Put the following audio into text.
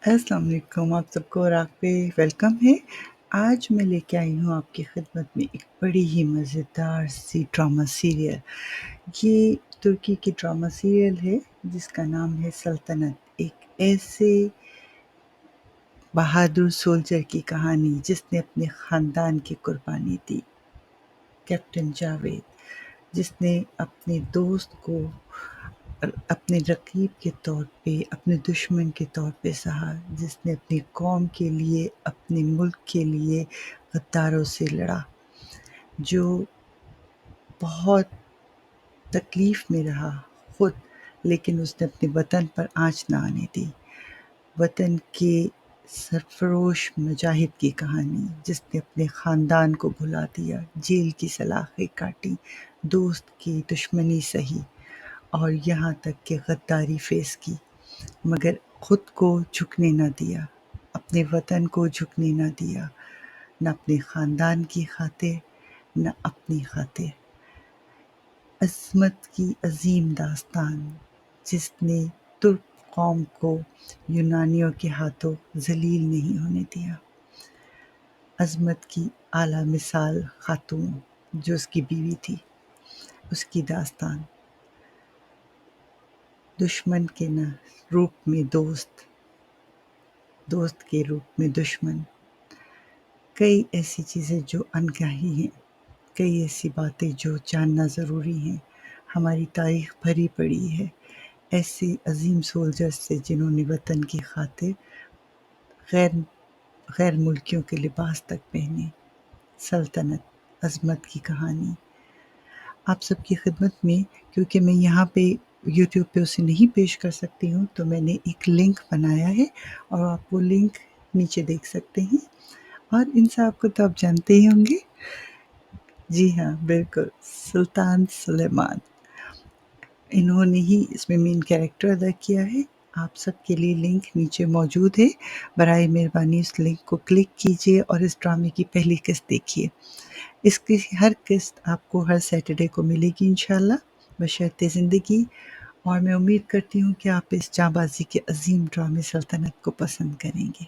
अस्सलाम वालेकुम, आप सबको राग पे वेलकम है। आज मैं लेके आई हूँ आपकी खिदमत में एक बड़ी ही मज़ेदार सी ड्रामा सीरियल। ये तुर्की की ड्रामा सीरियल है जिसका नाम है सल्तनत। एक ऐसे बहादुर सोल्जर की कहानी जिसने अपने ख़ानदान की कुर्बानी दी, कैप्टन जावेद, जिसने अपने दोस्त को अपने रकीब के तौर पे, अपने दुश्मन के तौर पे सहा, जिसने अपनी कौम के लिए, अपने मुल्क के लिए गद्दारों से लड़ा, जो बहुत तकलीफ़ में रहा खुद, लेकिन उसने अपने वतन पर आँच ना आने दी। वतन के सरफरोश मुजाहिद की कहानी जिसने अपने ख़ानदान को भुला दिया, जेल की सलाखें काटी, दोस्त की दुश्मनी सही और यहाँ तक कि गद्दारी फेस की, मगर खुद को झुकने न दिया, अपने वतन को झुकने न दिया, न अपने ख़ानदान की खातिर न अपनी खातिर। अज़मत की अजीम दास्तान जिसने तुर्क कौम को यूनानियों के हाथों ज़लील नहीं होने दिया। अज़मत की आला मिसाल खातून जो उसकी बीवी थी, उसकी दास्तान। दुश्मन के न रूप में दोस्त, दोस्त के रूप में दुश्मन। कई ऐसी चीज़ें जो अनकही हैं, कई ऐसी बातें जो जानना ज़रूरी हैं। हमारी तारीख़ भरी पड़ी है ऐसे अज़ीम सोल्जर्स से जिन्होंने वतन की खातिर गैर गैर मुल्कियों के लिबास तक पहने। सल्तनत, अज़मत की कहानी आप सबकी खिदमत में, क्योंकि मैं यहाँ पे यूट्यूब पे उसे नहीं पेश कर सकती हूँ, तो मैंने एक लिंक बनाया है और आप वो लिंक नीचे देख सकते हैं। और इन साहब को तो आप जानते ही होंगे। जी हाँ, बिल्कुल, सुल्तान सुलेमान। इन्होंने ही इसमें मेन कैरेक्टर अदा किया है। आप सबके लिए लिंक नीचे मौजूद है। बराए मेहरबानी उस लिंक को क्लिक कीजिए और इस ड्रामे की पहली किस्त देखिए। इसकी हर किस्त आपको हर सैटरडे को मिलेगी इंशाल्लाह, बशर्ते ज़िंदगी। और मैं उम्मीद करती हूँ कि आप इस जांबाज़ी के अज़ीम ड्रामे सल्तनत को पसंद करेंगे।